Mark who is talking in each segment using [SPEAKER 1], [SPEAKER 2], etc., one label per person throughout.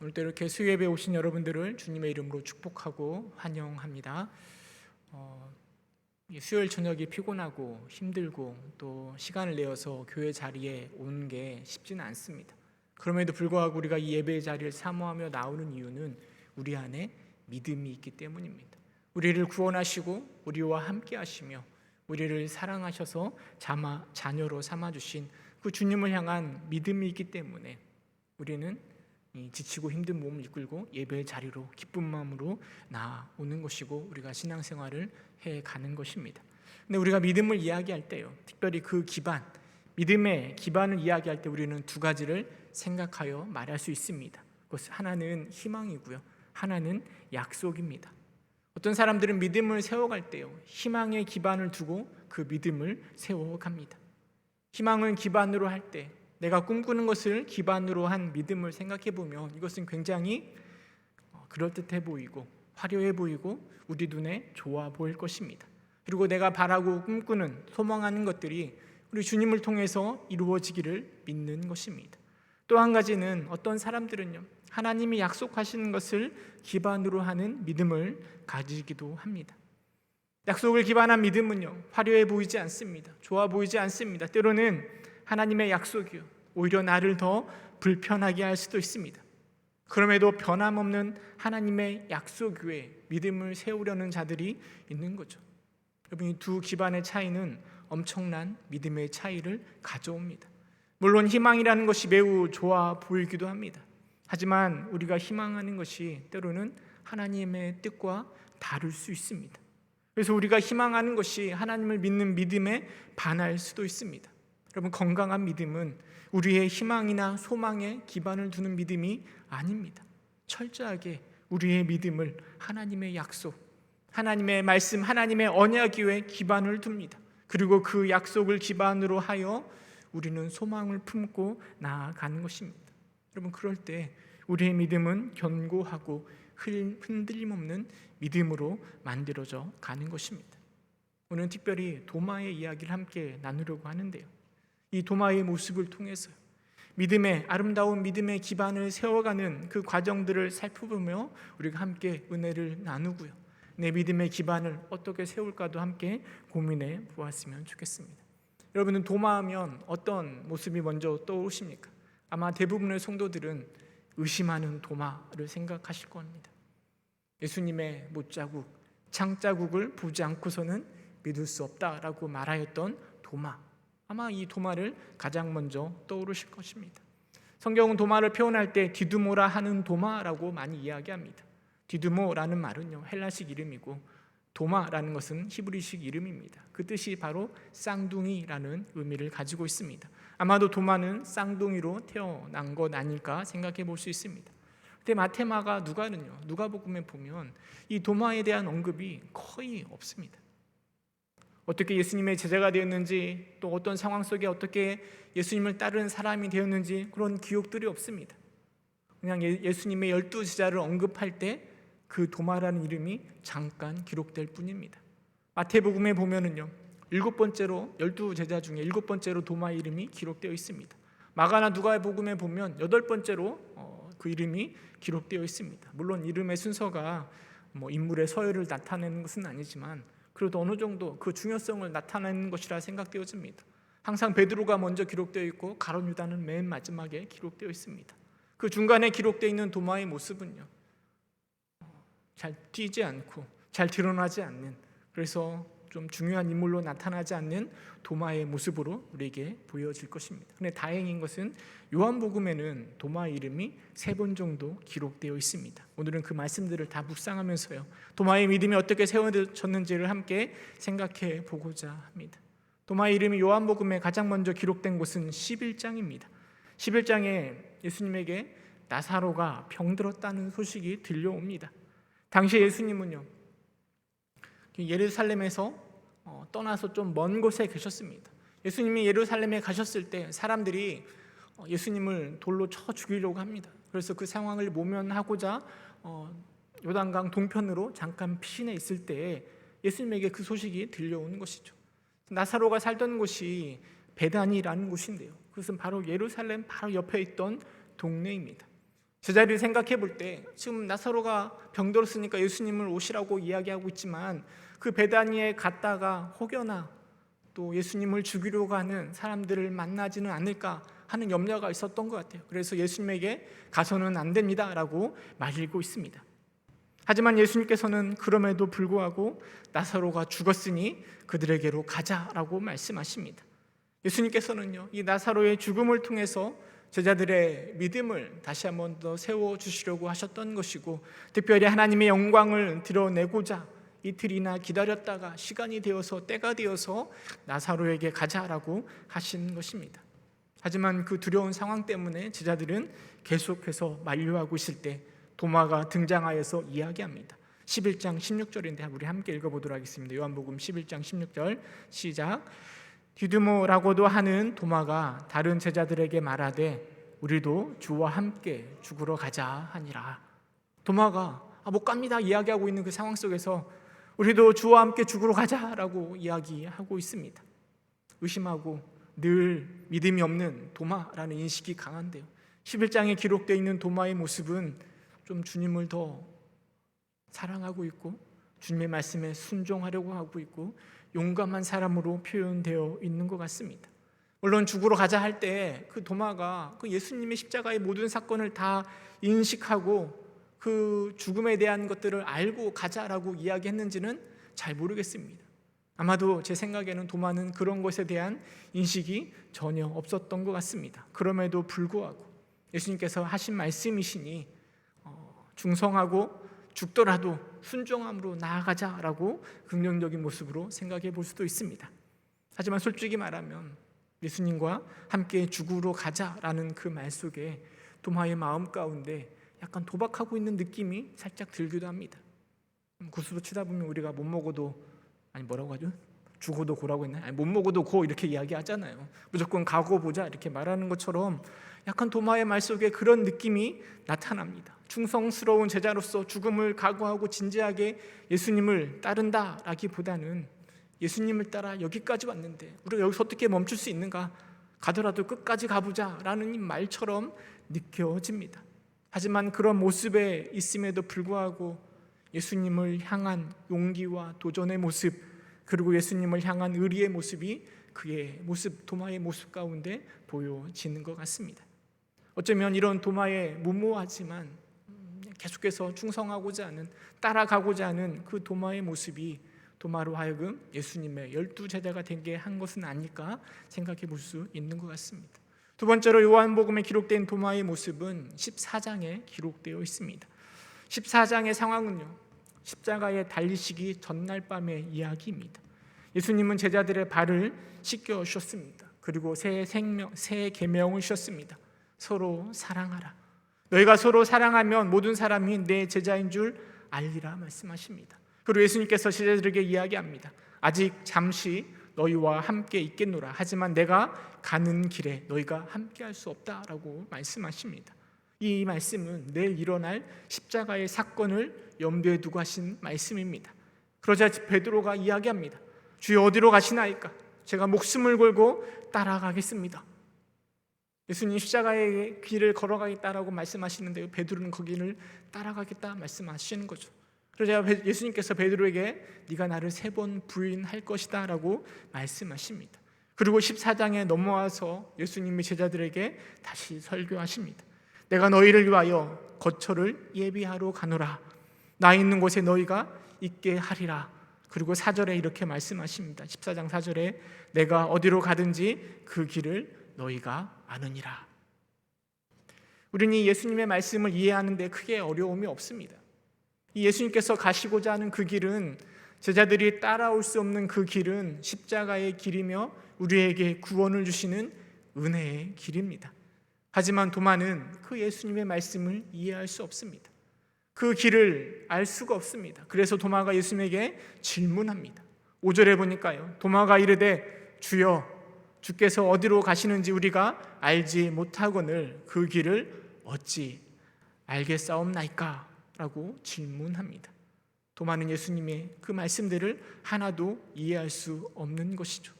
[SPEAKER 1] 오늘도 이렇게 수요예배 오신 여러분들을 주님의 이름으로 축복하고 환영합니다. 이 수요일 저녁이 피곤하고 힘들고 또 시간을 내어서 교회 자리에 오는 게 쉽지는 않습니다. 그럼에도 불구하고 우리가 이 예배의 자리를 사모하며 나오는 이유는 우리 안에 믿음이 있기 때문입니다. 우리를 구원하시고 우리와 함께 하시며 우리를 사랑하셔서 자녀로 삼아주신 그 주님을 향한 믿음이 있기 때문에 우리는 지치고 힘든 몸을 이끌고 예배의 자리로 기쁜 마음으로 나오는 것이고 우리가 신앙생활을 해가는 것입니다. 근데 우리가 믿음을 이야기할 때요, 특별히 그 기반, 믿음의 기반을 이야기할 때 우리는 두 가지를 생각하여 말할 수 있습니다. 그것은 하나는 희망이고요, 하나는 약속입니다. 어떤 사람들은 믿음을 세워갈 때요, 희망의 기반을 두고 그 믿음을 세워갑니다. 희망을 기반으로 할 때, 내가 꿈꾸는 것을 기반으로 한 믿음을 생각해 보면 이것은 굉장히 그럴듯해 보이고 화려해 보이고 우리 눈에 좋아 보일 것입니다. 그리고 내가 바라고 꿈꾸는, 소망하는 것들이 우리 주님을 통해서 이루어지기를 믿는 것입니다. 또 한 가지는 어떤 사람들은요, 하나님이 약속하시는 것을 기반으로 하는 믿음을 가지기도 합니다. 약속을 기반한 믿음은요, 화려해 보이지 않습니다. 좋아 보이지 않습니다. 때로는 하나님의 약속이요, 오히려 나를 더 불편하게 할 수도 있습니다. 그럼에도 변함없는 하나님의 약속 위에 믿음을 세우려는 자들이 있는 거죠. 여러분, 이 두 기반의 차이는 엄청난 믿음의 차이를 가져옵니다. 물론 희망이라는 것이 매우 좋아 보이기도 합니다. 하지만 우리가 희망하는 것이 때로는 하나님의 뜻과 다를 수 있습니다. 그래서 우리가 희망하는 것이 하나님을 믿는 믿음에 반할 수도 있습니다. 여러분, 건강한 믿음은 우리의 희망이나 소망에 기반을 두는 믿음이 아닙니다. 철저하게 우리의 믿음을 하나님의 약속, 하나님의 말씀, 하나님의 언약 위에 기반을 둡니다. 그리고 그 약속을 기반으로 하여 우리는 소망을 품고 나아가는 것입니다. 여러분, 그럴 때 우리의 믿음은 견고하고 흔들림 없는 믿음으로 만들어져 가는 것입니다. 오늘 특별히 도마의 이야기를 함께 나누려고 하는데요, 이 도마의 모습을 통해서 믿음의 아름다운 믿음의 기반을 세워가는 그 과정들을 살펴보며 우리가 함께 은혜를 나누고요, 내 믿음의 기반을 어떻게 세울까도 함께 고민해 보았으면 좋겠습니다. 여러분은 도마하면 어떤 모습이 먼저 떠오르십니까? 아마 대부분의 성도들은 의심하는 도마를 생각하실 겁니다. 예수님의 못자국, 창자국을 보지 않고서는 믿을 수 없다라고 말하였던 도마, 아마 이 도마를 가장 먼저 떠오르실 것입니다. 성경은 도마를 표현할 때 디두모라 하는 도마라고 많이 이야기합니다. 디두모라는 말은요, 헬라식 이름이고 도마라는 것은 히브리식 이름입니다. 그 뜻이 바로 쌍둥이라는 의미를 가지고 있습니다. 아마도 도마는 쌍둥이로 태어난 것 아닐까 생각해 볼 수 있습니다. 근데 마테마가 누가복음에 보면 이 도마에 대한 언급이 거의 없습니다. 어떻게 예수님의 제자가 되었는지, 또 어떤 상황 속에 어떻게 예수님을 따르는 사람이 되었는지 그런 기록들이 없습니다. 그냥 예수님의 12 제자를 언급할 때 그 도마라는 이름이 잠깐 기록될 뿐입니다. 마태복음에 보면은요, 7번째로 12 제자 중에 7번째로 도마의 이름이 기록되어 있습니다. 마가나 누가복음에 보면 8번째로 그 이름이 기록되어 있습니다. 물론 이름의 순서가 인물의 서열을 나타내는 것은 아니지만 그래도 어느 정도 그 중요성을 나타내는 것이라 생각되어집니다. 항상 베드로가 먼저 기록되어 있고 가룟 유다는 맨 마지막에 기록되어 있습니다. 그 중간에 기록되어 있는 도마의 모습은요, 잘 띄지 않고 잘 드러나지 않는, 그래서 좀 중요한 인물로 나타나지 않는 도마의 모습으로 우리에게 보여질 것입니다. 그런데 다행인 것은 요한복음에는 도마의 이름이 3번 정도 기록되어 있습니다. 오늘은 그 말씀들을 다 묵상하면서요, 도마의 믿음이 어떻게 세워졌는지를 함께 생각해 보고자 합니다. 도마의 이름이 요한복음에 가장 먼저 기록된 곳은 11장입니다. 11장에 예수님에게 나사로가 병들었다는 소식이 들려옵니다. 당시 예수님은요, 예루살렘에서 떠나서 좀 먼 곳에 계셨습니다. 예수님이 예루살렘에 가셨을 때 사람들이 예수님을 돌로 쳐 죽이려고 합니다. 그래서 그 상황을 모면하고자 요단강 동편으로 잠깐 피신해 있을 때 예수님에게 그 소식이 들려오는 것이죠. 나사로가 살던 곳이 베다니라는 곳인데요, 그것은 바로 예루살렘 바로 옆에 있던 동네입니다. 제자들이 생각해 볼 때 지금 나사로가 병들었으니까 예수님을 오시라고 이야기하고 있지만 그 베다니에 갔다가 혹여나 또 예수님을 죽이려고 하는 사람들을 만나지는 않을까 하는 염려가 있었던 것 같아요. 그래서 예수님에게 가서는 안 됩니다라고 말리고 있습니다. 하지만 예수님께서는 그럼에도 불구하고 나사로가 죽었으니 그들에게로 가자라고 말씀하십니다. 예수님께서는요, 이 나사로의 죽음을 통해서 제자들의 믿음을 다시 한번 더 세워주시려고 하셨던 것이고, 특별히 하나님의 영광을 드러내고자 이틀이나 기다렸다가 시간이 되어서 때가 되어서 나사로에게 가자라고 하신 것입니다. 하지만 그 두려운 상황 때문에 제자들은 계속해서 만류하고 있을 때 도마가 등장하여서 이야기합니다. 11장 16절인데 우리 함께 읽어보도록 하겠습니다. 요한복음 11장 16절 시작. 디두모라고도 하는 도마가 다른 제자들에게 말하되 우리도 주와 함께 죽으러 가자 하니라. 도마가 못 갑니다 이야기하고 있는 그 상황 속에서 우리도 주와 함께 죽으러 가자라고 이야기하고 있습니다. 의심하고 늘 믿음이 없는 도마라는 인식이 강한데요, 11장에 기록되어 있는 도마의 모습은 좀 주님을 더 사랑하고 있고 주님의 말씀에 순종하려고 하고 있고 용감한 사람으로 표현되어 있는 것 같습니다. 물론 죽으러 가자 할 때 그 도마가 그 예수님의 십자가의 모든 사건을 다 인식하고 그 죽음에 대한 것들을 알고 가자라고 이야기했는지는 잘 모르겠습니다. 아마도 제 생각에는 도마는 그런 것에 대한 인식이 전혀 없었던 것 같습니다. 그럼에도 불구하고 예수님께서 하신 말씀이시니 중성하고 죽더라도 순종함으로 나아가자라고 긍정적인 모습으로 생각해 볼 수도 있습니다. 하지만 솔직히 말하면 예수님과 함께 죽으러 가자라는 그 말 속에 도마의 마음 가운데 약간 도박하고 있는 느낌이 살짝 들기도 합니다. 구스로 치다 보면 우리가 못 먹어도 뭐라고 하죠? 죽어도 고라고 했나요? 못 먹어도 고 이렇게 이야기하잖아요. 무조건 가고 보자 이렇게 말하는 것처럼 약간 도마의 말 속에 그런 느낌이 나타납니다. 충성스러운 제자로서 죽음을 각오하고 진지하게 예수님을 따른다라기보다는 예수님을 따라 여기까지 왔는데 우리가 여기서 어떻게 멈출 수 있는가? 가더라도 끝까지 가보자라는 이 말처럼 느껴집니다. 하지만 그런 모습에 있음에도 불구하고 예수님을 향한 용기와 도전의 모습, 그리고 예수님을 향한 의리의 모습이 그의 모습, 도마의 모습 가운데 보여지는 것 같습니다. 어쩌면 이런 도마의 무모하지만 계속해서 충성하고자 하는, 따라가고자 하는 그 도마의 모습이 도마로 하여금 예수님의 12제자가 되게 한 것은 아닐까 생각해 볼 수 있는 것 같습니다. 두 번째로 요한복음에 기록된 도마의 모습은 14장에 기록되어 있습니다. 14장의 상황은요, 십자가에 달리시기 전날 밤의 이야기입니다. 예수님은 제자들의 발을 씻겨 주셨습니다. 그리고 새 계명을 주셨습니다. 서로 사랑하라. 너희가 서로 사랑하면 모든 사람이 내 제자인 줄 알리라 말씀하십니다. 그리고 예수님께서 제자들에게 이야기합니다. 아직 잠시 너희와 함께 있겠노라. 하지만 내가 가는 길에 너희가 함께 할 수 없다라고 말씀하십니다. 이 말씀은 내일 일어날 십자가의 사건을 염두에 두고 하신 말씀입니다. 그러자 베드로가 이야기합니다. 주여 어디로 가시나이까? 제가 목숨을 걸고 따라가겠습니다. 예수님 십자가의 길을 걸어가겠다라고 말씀하시는데 베드로는 그 길을 따라가겠다 말씀하시는 거죠. 그러자 예수님께서 베드로에게 네가 나를 3번 부인할 것이다 라고 말씀하십니다. 그리고 14장에 넘어와서 예수님이 제자들에게 다시 설교하십니다. 내가 너희를 위하여 거처를 예비하러 가노라. 나 있는 곳에 너희가 있게 하리라. 그리고 4절에 이렇게 말씀하십니다. 14장 4절에 내가 어디로 가든지 그 길을 너희가 아느니라. 우리는 이 예수님의 말씀을 이해하는 데 크게 어려움이 없습니다. 이 예수님께서 가시고자 하는 그 길은, 제자들이 따라올 수 없는 그 길은 십자가의 길이며 우리에게 구원을 주시는 은혜의 길입니다. 하지만 도마는 그 예수님의 말씀을 이해할 수 없습니다. 그 길을 알 수가 없습니다. 그래서 도마가 예수님에게 질문합니다. 5절에 보니까요, 도마가 이르되 주여 주께서 어디로 가시는지 우리가 알지 못하거늘 그 길을 어찌 알겠사옵나이까? 라고 질문합니다. 도마는 예수님의 그 말씀들을 하나도 이해할 수 없는 것이죠.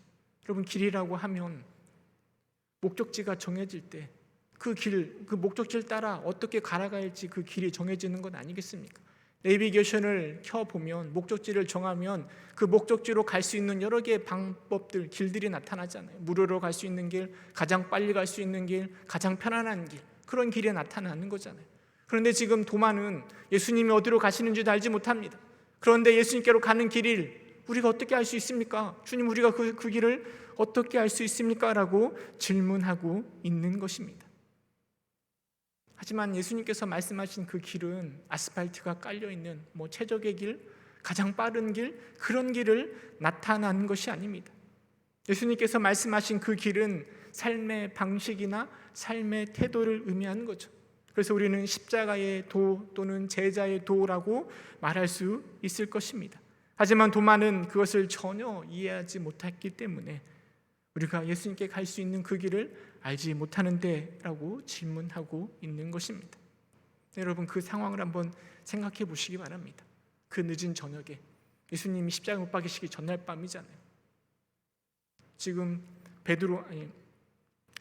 [SPEAKER 1] 여러분, 길이라고 하면 목적지가 정해질 때 그 길, 그 목적지를 따라 어떻게 갈아갈지 그 길이 정해지는 것 아니겠습니까? 내비게이션을 켜보면 목적지를 정하면 그 목적지로 갈 수 있는 여러 개의 방법들, 길들이 나타나잖아요. 무료로 갈 수 있는 길, 가장 빨리 갈 수 있는 길, 가장 편안한 길, 그런 길이 나타나는 거잖아요. 그런데 지금 도마는 예수님이 어디로 가시는지도 알지 못합니다. 그런데 예수님께로 가는 길을 우리가 어떻게 알 수 있습니까? 주님, 우리가 그 길을 어떻게 알 수 있습니까? 라고 질문하고 있는 것입니다. 하지만 예수님께서 말씀하신 그 길은 아스팔트가 깔려있는 최적의 길, 가장 빠른 길, 그런 길을 나타나는 것이 아닙니다. 예수님께서 말씀하신 그 길은 삶의 방식이나 삶의 태도를 의미하는 거죠. 그래서 우리는 십자가의 도 또는 제자의 도라고 말할 수 있을 것입니다. 하지만 도마는 그것을 전혀 이해하지 못했기 때문에 우리가 예수님께 갈 수 있는 그 길을 알지 못하는데 라고 질문하고 있는 것입니다. 여러분, 그 상황을 한번 생각해 보시기 바랍니다. 그 늦은 저녁에 예수님이 십자가에 못 박히시기 전날 밤이잖아요. 지금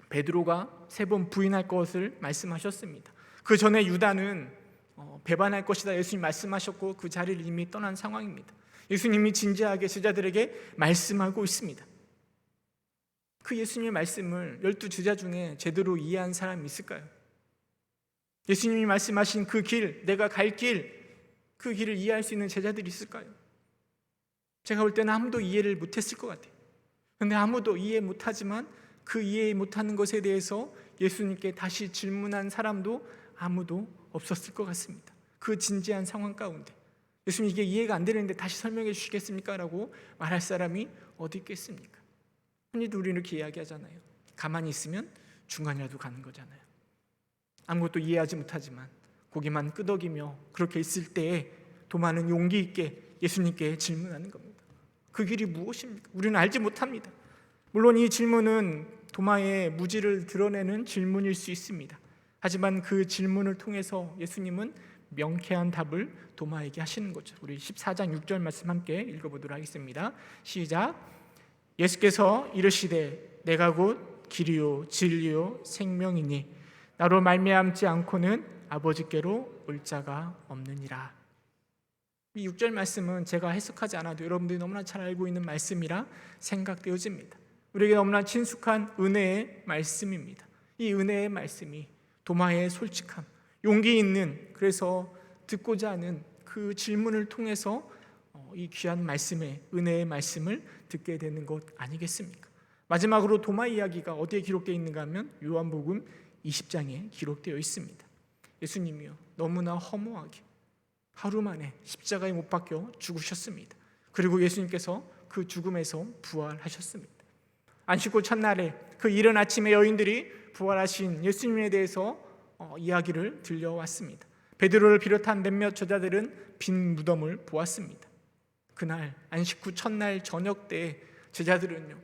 [SPEAKER 1] 베드로가 3번 부인할 것을 말씀하셨습니다. 그 전에 유다는 배반할 것이다 예수님 말씀하셨고 그 자리를 이미 떠난 상황입니다. 예수님이 진지하게 제자들에게 말씀하고 있습니다. 그 예수님의 말씀을 12제자 중에 제대로 이해한 사람이 있을까요? 예수님이 말씀하신 그 길, 내가 갈 길, 그 길을 이해할 수 있는 제자들이 있을까요? 제가 볼 때는 아무도 이해를 못했을 것 같아요. 그런데 아무도 이해 못하지만 그 이해 못하는 것에 대해서 예수님께 다시 질문한 사람도 아무도 없었을 것 같습니다. 그 진지한 상황 가운데 예수님, 이게 이해가 안 되는데 다시 설명해 주시겠습니까? 라고 말할 사람이 어디 있겠습니까? 흔히도 우리는 이렇게 이야기하잖아요. 가만히 있으면 중간이라도 가는 거잖아요. 아무것도 이해하지 못하지만 고개만 끄덕이며 그렇게 있을 때에 도마는 용기 있게 예수님께 질문하는 겁니다. 그 길이 무엇입니까? 우리는 알지 못합니다. 물론 이 질문은 도마의 무지를 드러내는 질문일 수 있습니다. 하지만 그 질문을 통해서 예수님은 명쾌한 답을 도마에게 하시는 거죠. 우리 14장 6절 말씀 함께 읽어보도록 하겠습니다. 시작. 예수께서 이르시되 내가 곧 길이요 진리요 생명이니 나로 말미암지 않고는 아버지께로 올 자가 없느니라. 이 6절 말씀은 제가 해석하지 않아도 여러분들이 너무나 잘 알고 있는 말씀이라 생각되어집니다. 우리에게 너무나 친숙한 은혜의 말씀입니다. 이 은혜의 말씀이 도마의 솔직함, 용기 있는, 그래서 듣고자 하는 그 질문을 통해서 이 귀한 말씀의 은혜의 말씀을 듣게 되는 것 아니겠습니까? 마지막으로 도마 이야기가 어디에 기록되어 있는가 하면 요한복음 20장에 기록되어 있습니다. 예수님이요 너무나 허무하게 하루 만에 십자가에 못 박혀 죽으셨습니다. 그리고 예수님께서 그 죽음에서 부활하셨습니다. 안식구 첫날에 그 이른 아침에 여인들이 부활하신 예수님에 대해서 이야기를 들려왔습니다. 베드로를 비롯한 몇몇 저자들은 빈 무덤을 보았습니다. 그날 안식구 첫날 저녁 때 제자들은요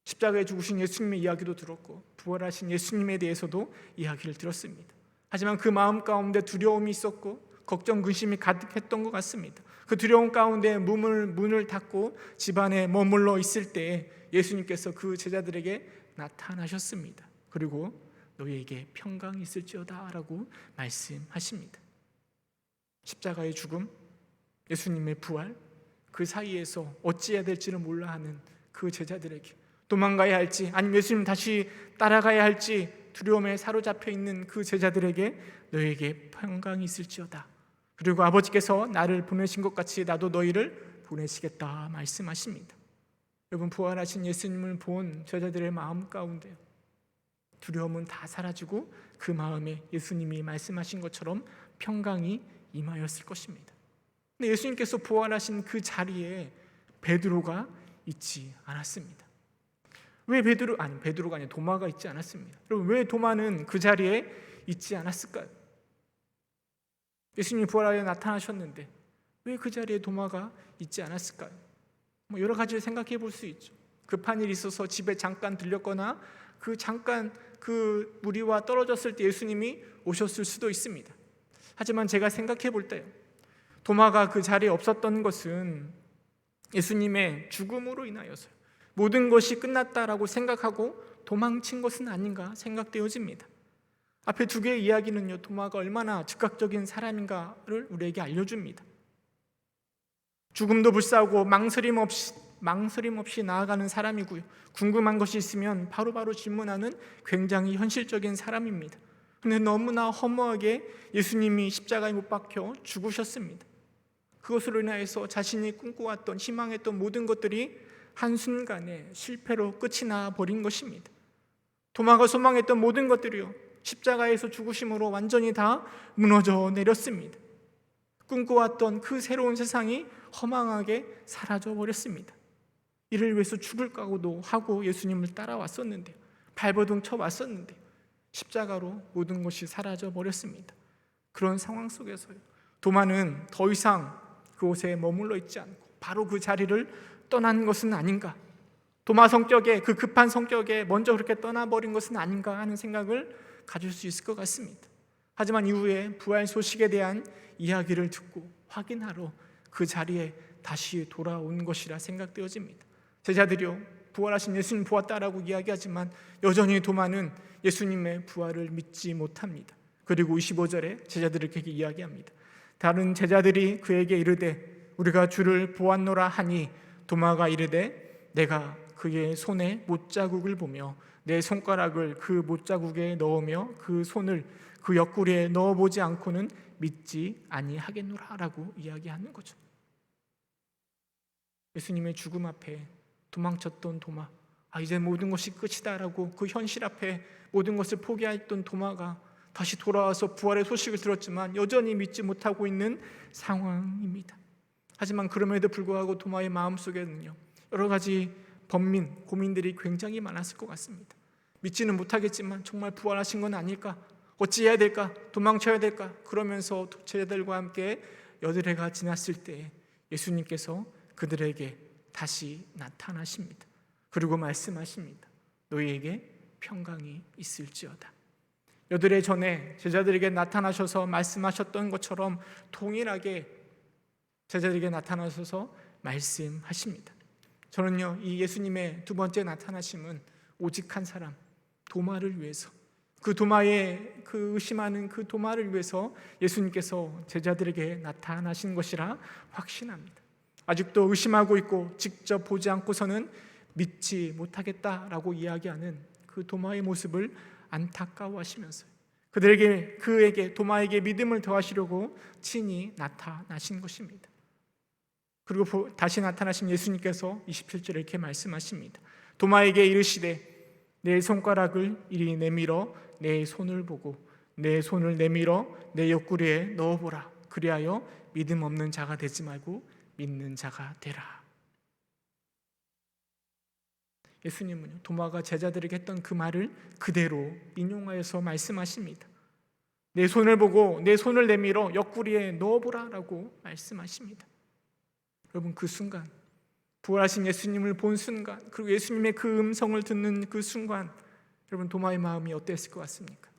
[SPEAKER 1] 십자가에 죽으신 예수님의 이야기도 들었고 부활하신 예수님에 대해서도 이야기를 들었습니다. 하지만 그 마음 가운데 두려움이 있었고 걱정 근심이 가득했던 것 같습니다. 그 두려움 가운데 문을 닫고 집안에 머물러 있을 때 예수님께서 그 제자들에게 나타나셨습니다. 그리고 너희에게 평강이 있을지어다 라고 말씀하십니다. 십자가의 죽음, 예수님의 부활, 그 사이에서 어찌해야 될지를 몰라 하는 그 제자들에게 도망가야 할지 아니면 예수님 다시 따라가야 할지 두려움에 사로잡혀 있는 그 제자들에게 너희에게 평강이 있을지어다. 그리고 아버지께서 나를 보내신 것 같이 나도 너희를 보내시겠다 말씀하십니다. 여러분, 부활하신 예수님을 본 제자들의 마음 가운데 두려움은 다 사라지고 그 마음에 예수님이 말씀하신 것처럼 평강이 임하였을 것입니다. 근데 예수님께서 부활하신 그 자리에 베드로가 있지 않았습니다. 왜 베드로가 아니라 도마가 있지 않았습니다. 여러분, 왜 도마는 그 자리에 있지 않았을까요? 예수님이 부활하여 나타나셨는데 왜 그 자리에 도마가 있지 않았을까요? 여러 가지를 생각해 볼 수 있죠. 급한 일이 있어서 집에 잠깐 들렸거나 잠깐 그 무리와 떨어졌을 때 예수님이 오셨을 수도 있습니다. 하지만 제가 생각해 볼 때요, 도마가 그 자리에 없었던 것은 예수님의 죽음으로 인하여서요. 모든 것이 끝났다라고 생각하고 도망친 것은 아닌가 생각되어집니다. 앞에 두 개의 이야기는요, 도마가 얼마나 즉각적인 사람인가를 우리에게 알려줍니다. 죽음도 불사하고 망설임 없이 나아가는 사람이고요, 궁금한 것이 있으면 바로바로 질문하는 굉장히 현실적인 사람입니다. 그런데 너무나 허무하게 예수님이 십자가에 못 박혀 죽으셨습니다. 그것으로 인하여서 자신이 꿈꿔왔던, 희망했던 모든 것들이 한순간에 실패로 끝이 나버린 것입니다. 도마가 소망했던 모든 것들이요, 십자가에서 죽으심으로 완전히 다 무너져 내렸습니다. 꿈꿔왔던 그 새로운 세상이 허망하게 사라져 버렸습니다. 이를 위해서 죽을 각오도 하고 예수님을 따라왔었는데, 발버둥 쳐왔었는데 십자가로 모든 것이 사라져 버렸습니다. 그런 상황 속에서요, 도마는 더 이상 그곳에 머물러 있지 않고 바로 그 자리를 떠난 것은 아닌가, 도마 성격에, 그 급한 성격에 먼저 그렇게 떠나버린 것은 아닌가 하는 생각을 가질 수 있을 것 같습니다. 하지만 이후에 부활 소식에 대한 이야기를 듣고 확인하러 그 자리에 다시 돌아온 것이라 생각되어집니다. 제자들이요, 부활하신 예수님 보았다라고 이야기하지만 여전히 도마는 예수님의 부활을 믿지 못합니다. 그리고 25절에 제자들에게 이야기합니다. 다른 제자들이 그에게 이르되 우리가 주를 보았노라 하니 도마가 이르되 내가 그의 손에 못자국을 보며 내 손가락을 그 못자국에 넣으며 그 손을 그 옆구리에 넣어보지 않고는 믿지 아니하겠노라 라고 이야기하는 거죠. 예수님의 죽음 앞에 도망쳤던 도마, 이제 모든 것이 끝이다 라고 그 현실 앞에 모든 것을 포기했던 도마가 다시 돌아와서 부활의 소식을 들었지만 여전히 믿지 못하고 있는 상황입니다. 하지만 그럼에도 불구하고 도마의 마음속에는요, 여러 가지 번민, 고민들이 굉장히 많았을 것 같습니다. 믿지는 못하겠지만 정말 부활하신 건 아닐까? 어찌해야 될까? 도망쳐야 될까? 그러면서 제자들과 함께 여드레가 지났을 때 예수님께서 그들에게 다시 나타나십니다. 그리고 말씀하십니다. 너희에게 평강이 있을지어다. 여드레 전에 제자들에게 나타나셔서 말씀하셨던 것처럼 동일하게 제자들에게 나타나셔서 말씀하십니다. 저는요, 이 예수님의 두 번째 나타나심은 오직 한 사람, 도마를 위해서, 그 도마에 그 의심하는 그 도마를 위해서 예수님께서 제자들에게 나타나신 것이라 확신합니다. 아직도 의심하고 있고 직접 보지 않고서는 믿지 못하겠다라고 이야기하는 그 도마의 모습을 안타까워하시면서 그에게 도마에게 믿음을 더하시려고 친히 나타나신 것입니다. 그리고 다시 나타나신 예수님께서 27절에 이렇게 말씀하십니다. 도마에게 이르시되 내 손가락을 이리 내밀어 내 손을 보고 내 손을 내밀어 내 옆구리에 넣어보라. 그리하여 믿음 없는 자가 되지 말고 믿는 자가 되라. 예수님은 도마가 제자들에게 했던 그 말을 그대로 인용하여서 말씀하십니다. 내 손을 보고 내 손을 내밀어 옆구리에 넣어보라 라고 말씀하십니다. 여러분, 그 순간, 부활하신 예수님을 본 순간, 그리고 예수님의 그 음성을 듣는 그 순간, 여러분 도마의 마음이 어땠을 것 같습니까?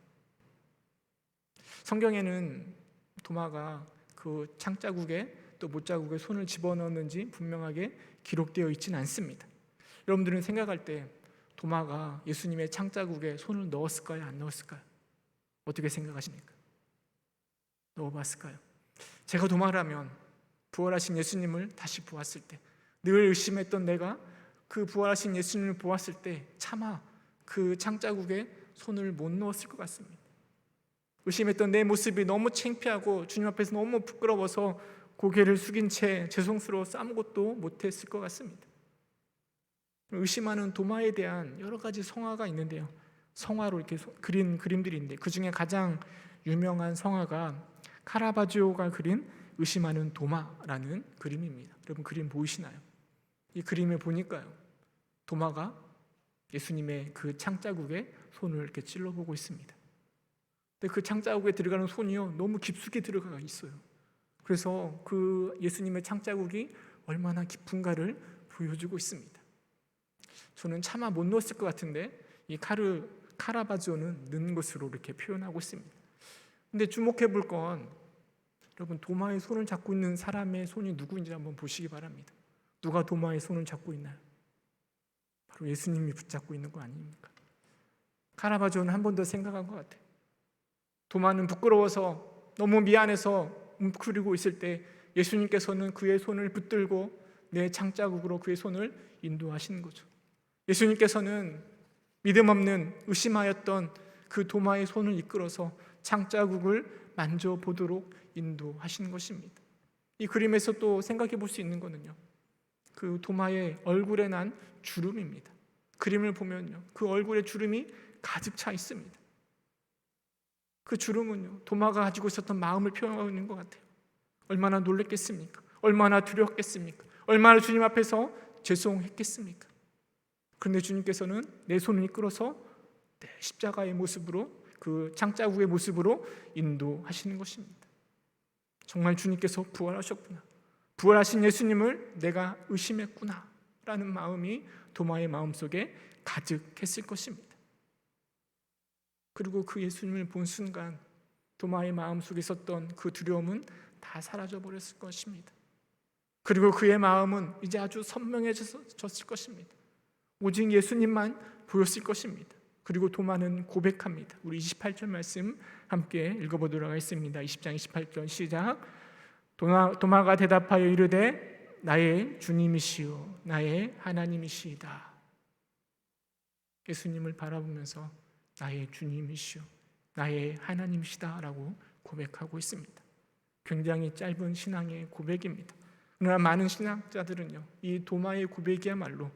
[SPEAKER 1] 성경에는 도마가 그 창자국에 또 못자국에 손을 집어넣었는지 분명하게 기록되어 있지는 않습니다. 여러분들은 생각할 때 도마가 예수님의 창자국에 손을 넣었을까요? 안 넣었을까요? 어떻게 생각하십니까? 넣어봤을까요? 제가 도마라면 부활하신 예수님을 다시 보았을 때, 늘 의심했던 내가 그 부활하신 예수님을 보았을 때 차마 그 창자국에 손을 못 넣었을 것 같습니다. 의심했던 내 모습이 너무 창피하고 주님 앞에서 너무 부끄러워서 고개를 숙인 채 죄송스러워서 아무것도 못했을 것 같습니다. 의심하는 도마에 대한 여러 가지 성화가 있는데요, 성화로 이렇게 그린 그림들인데 그 중에 가장 유명한 성화가 카라바지오가 그린 의심하는 도마라는 그림입니다. 여러분 그림 보이시나요? 이 그림을 보니까요, 도마가 예수님의 그 창자국에 손을 이렇게 찔러보고 있습니다. 근데 그 창자국에 들어가는 손이요, 너무 깊숙이 들어가 있어요. 그래서 그 예수님의 창자국이 얼마나 깊은가를 보여주고 있습니다. 저는 차마 못 넣었을 것 같은데 이 카라바지오는 넣은 것으로 이렇게 표현하고 있습니다. 근데 주목해 볼 건, 여러분 도마의 손을 잡고 있는 사람의 손이 누구인지 한번 보시기 바랍니다. 누가 도마의 손을 잡고 있나요? 그 예수님이 붙잡고 있는 거 아닙니까? 카라바조는 한 번 더 생각한 것 같아요. 도마는 부끄러워서 너무 미안해서 웅크리고 있을 때 예수님께서는 그의 손을 붙들고 내 창자국으로 그의 손을 인도하시는 거죠. 예수님께서는 믿음 없는 의심하였던 그 도마의 손을 이끌어서 창자국을 만져보도록 인도하시는 것입니다. 이 그림에서 또 생각해 볼 수 있는 거는요, 그 도마의 얼굴에 난 주름입니다. 그림을 보면요, 그 얼굴에 주름이 가득 차 있습니다. 그 주름은요, 도마가 가지고 있었던 마음을 표현하고 있는 것 같아요. 얼마나 놀랬겠습니까? 얼마나 두려웠겠습니까? 얼마나 주님 앞에서 죄송했겠습니까? 그런데 주님께서는 내 손을 이끌어서 십자가의 모습으로, 그 창자국의 모습으로 인도하시는 것입니다. 정말 주님께서 부활하셨구나, 부활하신 예수님을 내가 의심했구나 라는 마음이 도마의 마음속에 가득했을 것입니다. 그리고 그 예수님을 본 순간 도마의 마음속에 있었던 그 두려움은 다 사라져 버렸을 것입니다. 그리고 그의 마음은 이제 아주 선명해졌을 것입니다. 오직 예수님만 보였을 것입니다. 그리고 도마는 고백합니다. 우리 28절 말씀 함께 읽어보도록 하겠습니다. 20장 28절 시작. 도마가 대답하여 이르되 나의 주님이시요 나의 하나님이시이다. 예수님을 바라보면서 나의 주님이시요 나의 하나님이시다 라고 고백하고 있습니다. 굉장히 짧은 신앙의 고백입니다. 그러나 많은 신학자들은요, 이 도마의 고백이야말로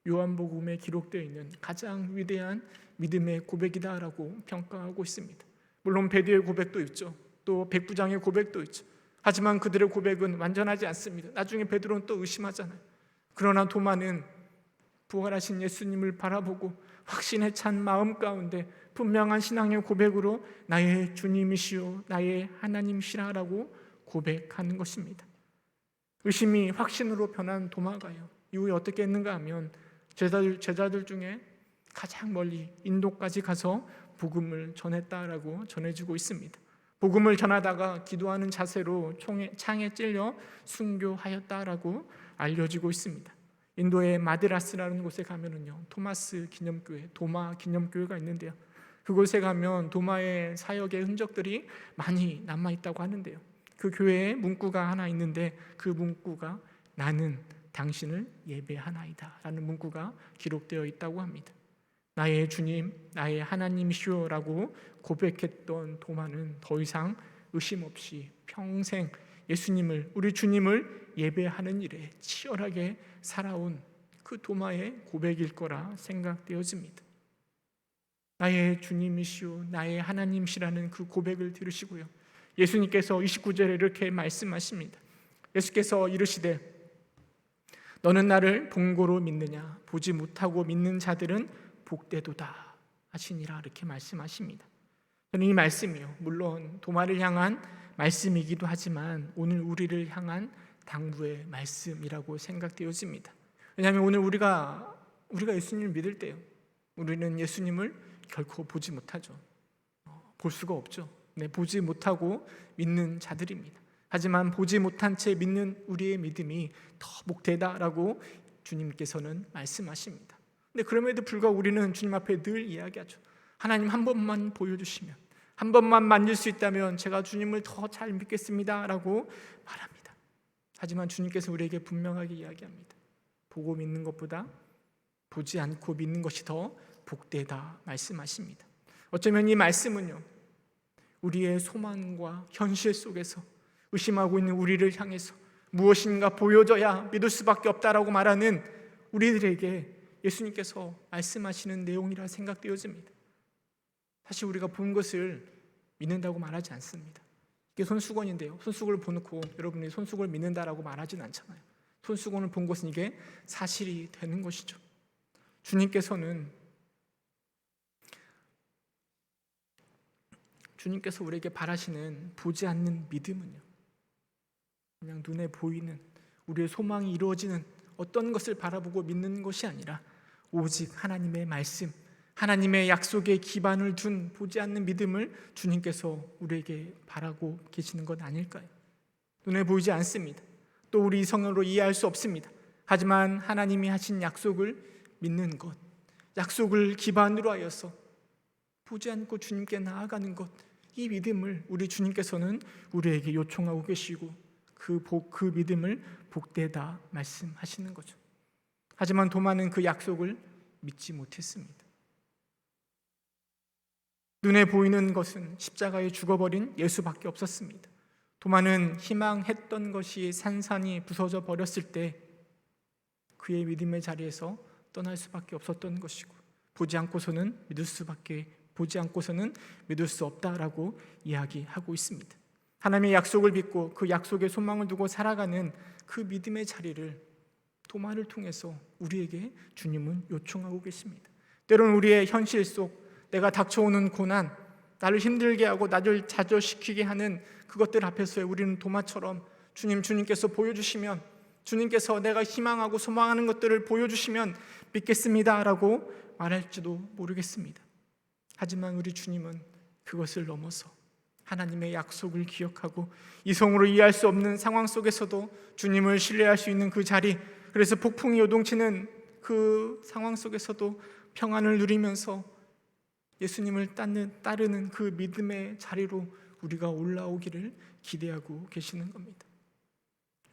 [SPEAKER 1] 요한복음에 기록되어 있는 가장 위대한 믿음의 고백이다라고 평가하고 있습니다. 물론 베드로의 고백도 있죠. 또 백부장의 고백도 있죠. 하지만 그들의 고백은 완전하지 않습니다. 나중에 베드로는 또 의심하잖아요. 그러나 도마는 부활하신 예수님을 바라보고 확신에 찬 마음 가운데 분명한 신앙의 고백으로 나의 주님이시오 나의 하나님이시라라고 고백하는 것입니다. 의심이 확신으로 변한 도마가요, 이후에 어떻게 했는가 하면 제자들 중에 가장 멀리 인도까지 가서 복음을 전했다라고 전해지고 있습니다. 복음을 전하다가 기도하는 자세로 창에 찔려 순교하였다라고 알려지고 있습니다. 인도의 마드라스라는 곳에 가면은요, 토마스 기념교회, 도마 기념교회가 있는데요, 그곳에 가면 도마의 사역의 흔적들이 많이 남아 있다고 하는데요, 그 교회에 문구가 하나 있는데 그 문구가 나는 당신을 예배하나이다 라는 문구가 기록되어 있다고 합니다. 나의 주님, 나의 하나님이시오 라고 고백했던 도마는 더 이상 의심 없이 평생 예수님을, 우리 주님을 예배하는 일에 치열하게 살아온 그 도마의 고백일 거라 생각되어집니다. 나의 주님이시오 나의 하나님이시라는 그 고백을 들으시고요, 예수님께서 29절에 이렇게 말씀하십니다. 예수께서 이르시되 너는 나를 본고로 믿느냐, 보지 못하고 믿는 자들은 복되도다 하시니라, 이렇게 말씀하십니다. 저는 이 말씀이요, 물론 도마를 향한 말씀이기도 하지만 오늘 우리를 향한 당부의 말씀이라고 생각되어집니다. 왜냐하면 오늘 우리가 예수님을 믿을 때요, 우리는 예수님을 결코 보지 못하죠. 볼 수가 없죠. 보지 못하고 믿는 자들입니다. 하지만 보지 못한 채 믿는 우리의 믿음이 더 복되다라고 주님께서는 말씀하십니다. 근데 그럼에도 불구하고 우리는 주님 앞에 늘 이야기하죠. 하나님 한 번만 보여주시면, 한 번만 만질 수 있다면 제가 주님을 더 잘 믿겠습니다 라고 말합니다. 하지만 주님께서 우리에게 분명하게 이야기합니다. 보고 믿는 것보다 보지 않고 믿는 것이 더 복되다 말씀하십니다. 어쩌면 이 말씀은요, 우리의 소망과 현실 속에서 의심하고 있는 우리를 향해서 무엇인가 보여줘야 믿을 수밖에 없다라고 말하는 우리들에게 예수님께서 말씀하시는 내용이라 생각되어집니다. 사실 우리가 본 것을 믿는다고 말하지 않습니다. 이게 손수건인데요, 손수건을 보놓고 여러분이 손수건을 믿는다라고 말하지는 않잖아요. 손수건을 본 것은 이게 사실이 되는 것이죠. 주님께서 우리에게 바라시는 보지 않는 믿음은요, 그냥 눈에 보이는 우리의 소망이 이루어지는 어떤 것을 바라보고 믿는 것이 아니라 오직 하나님의 말씀, 하나님의 약속에 기반을 둔 보지 않는 믿음을 주님께서 우리에게 바라고 계시는 것 아닐까요? 눈에 보이지 않습니다. 또 우리 이성으로 이해할 수 없습니다. 하지만 하나님이 하신 약속을 믿는 것, 약속을 기반으로 하여서 보지 않고 주님께 나아가는 것, 이 믿음을 우리 주님께서는 우리에게 요청하고 계시고 그 믿음을 복되다 말씀하시는 거죠. 하지만 도마는 그 약속을 믿지 못했습니다. 눈에 보이는 것은 십자가에 죽어버린 예수밖에 없었습니다. 도마는 희망했던 것이 산산이 부서져 버렸을 때 그의 믿음의 자리에서 떠날 수밖에 없었던 것이고, 보지 않고서는 믿을 수 없다라고 이야기하고 있습니다. 하나님의 약속을 믿고 그 약속에 소망을 두고 살아가는 그 믿음의 자리를 도마를 통해서 우리에게 주님은 요청하고 계십니다. 때로는 우리의 현실 속 내가 닥쳐오는 고난, 나를 힘들게 하고 나를 좌절시키게 하는 그것들 앞에서 우리는 도마처럼 주님께서 보여주시면, 주님께서 내가 희망하고 소망하는 것들을 보여주시면 믿겠습니다라고 말할지도 모르겠습니다. 하지만 우리 주님은 그것을 넘어서 하나님의 약속을 기억하고 이성으로 이해할 수 없는 상황 속에서도 주님을 신뢰할 수 있는 그 자리, 그래서 폭풍이 요동치는 그 상황 속에서도 평안을 누리면서 예수님을 따르는 그 믿음의 자리로 우리가 올라오기를 기대하고 계시는 겁니다.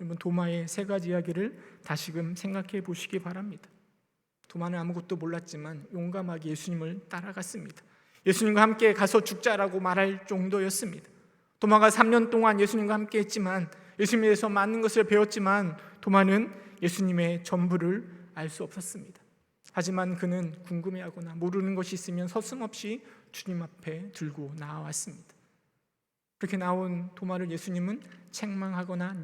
[SPEAKER 1] 여러분, 도마의 세 가지 이야기를 다시금 생각해 보시기 바랍니다. 도마는 아무것도 몰랐지만 용감하게 예수님을 따라갔습니다. 예수님과 함께 가서 죽자라고 말할 정도였습니다. 도마가 3년 동안 예수님과 함께 했지만, 예수님에 대해서 많은 것을 배웠지만 도마는 예수님의 전부를 알 수 없었습니다. 하지만 그는 궁금해하거나 모르는 것이 있으면 서슴없이 주님 앞에 들고 나왔습니다. 그렇게 나온 도마를 예수님은 책망하거나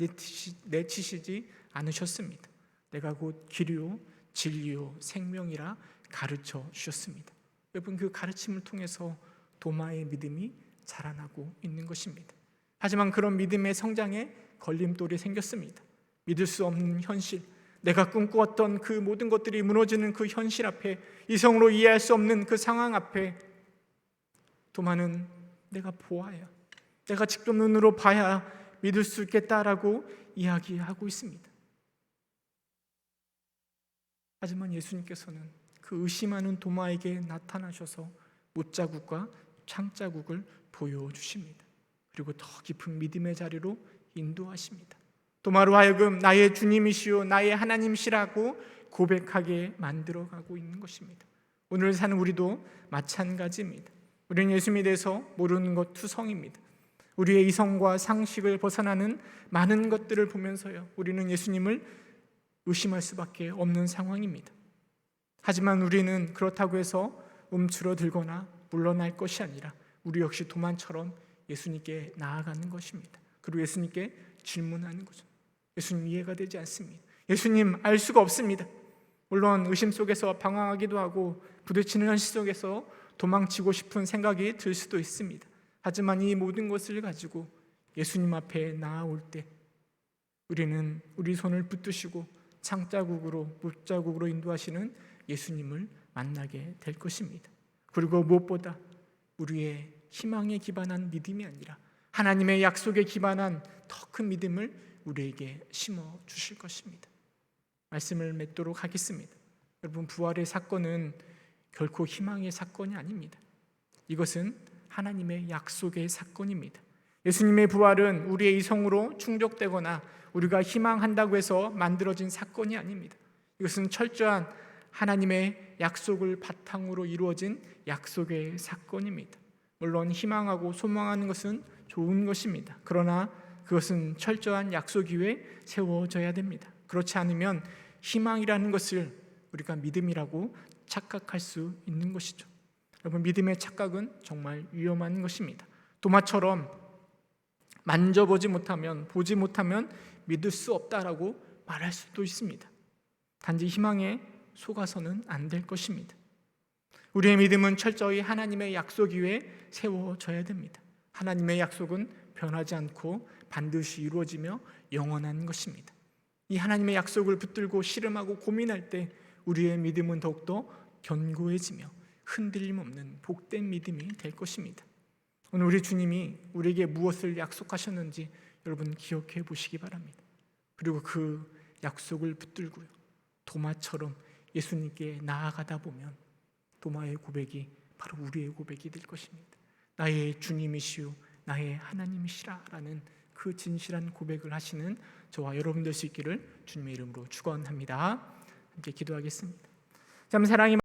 [SPEAKER 1] 내치시지 않으셨습니다. 내가 곧 길이요 진리요 생명이라 가르쳐 주셨습니다. 여러분, 그 가르침을 통해서 도마의 믿음이 자라나고 있는 것입니다. 하지만 그런 믿음의 성장에 걸림돌이 생겼습니다. 믿을 수 없는 현실, 내가 꿈꾸었던 그 모든 것들이 무너지는 그 현실 앞에, 이성으로 이해할 수 없는 그 상황 앞에 도마는 내가 보아야, 내가 직접 눈으로 봐야 믿을 수 있겠다라고 이야기하고 있습니다. 하지만 예수님께서는 그 의심하는 도마에게 나타나셔서 못자국과 창자국을 보여주십니다. 그리고 더 깊은 믿음의 자리로 인도하십니다. 도마로 하여금 나의 주님이시오 나의 하나님이시라고 고백하게 만들어가고 있는 것입니다. 오늘 사는 우리도 마찬가지입니다. 우리는 예수님에 대해서 모르는 것 투성입니다. 우리의 이성과 상식을 벗어나는 많은 것들을 보면서요, 우리는 예수님을 의심할 수밖에 없는 상황입니다. 하지만 우리는 그렇다고 해서 움츠러들거나 물러날 것이 아니라 우리 역시 도마처럼 예수님께 나아가는 것입니다. 그리고 예수님께 질문하는 거죠. 예수님, 이해가 되지 않습니다. 예수님, 알 수가 없습니다. 물론 의심 속에서 방황하기도 하고 부딪히는 현실 속에서 도망치고 싶은 생각이 들 수도 있습니다. 하지만 이 모든 것을 가지고 예수님 앞에 나아올 때 우리는 우리 손을 붙드시고 창자국으로 못자국으로 인도하시는 예수님을 만나게 될 것입니다. 그리고 무엇보다 우리의 희망에 기반한 믿음이 아니라 하나님의 약속에 기반한 더 큰 믿음을 우리에게 심어 주실 것입니다. 말씀을 맺도록 하겠습니다. 여러분, 부활의 사건은 결코 희망의 사건이 아닙니다. 이것은 하나님의 약속의 사건입니다. 예수님의 부활은 우리의 이성으로 충족되거나 우리가 희망한다고 해서 만들어진 사건이 아닙니다. 이것은 철저한 하나님의 약속을 바탕으로 이루어진 약속의 사건입니다. 물론 희망하고 소망하는 것은 좋은 것입니다. 그러나 그것은 철저한 약속 위에 세워져야 됩니다. 그렇지 않으면 희망이라는 것을 우리가 믿음이라고 착각할 수 있는 것이죠. 여러분, 믿음의 착각은 정말 위험한 것입니다. 도마처럼 만져보지 못하면, 보지 못하면 믿을 수 없다라고 말할 수도 있습니다. 단지 희망에 속아서는 안 될 것입니다. 우리의 믿음은 철저히 하나님의 약속 위에 세워져야 됩니다. 하나님의 약속은 변하지 않고 반드시 이루어지며 영원한 것입니다. 이 하나님의 약속을 붙들고 씨름하고 고민할 때 우리의 믿음은 더욱더 견고해지며 흔들림 없는 복된 믿음이 될 것입니다. 오늘 우리 주님이 우리에게 무엇을 약속하셨는지 여러분 기억해 보시기 바랍니다. 그리고 그 약속을 붙들고요, 도마처럼 예수님께 나아가다 보면 도마의 고백이 바로 우리의 고백이 될 것입니다. 나의 주님이시오 나의 하나님이시라라는 그 진실한 고백을 하시는 저와 여러분 될 수 있기를 주님의 이름으로 축원합니다. 함께 기도하겠습니다. 참 사랑이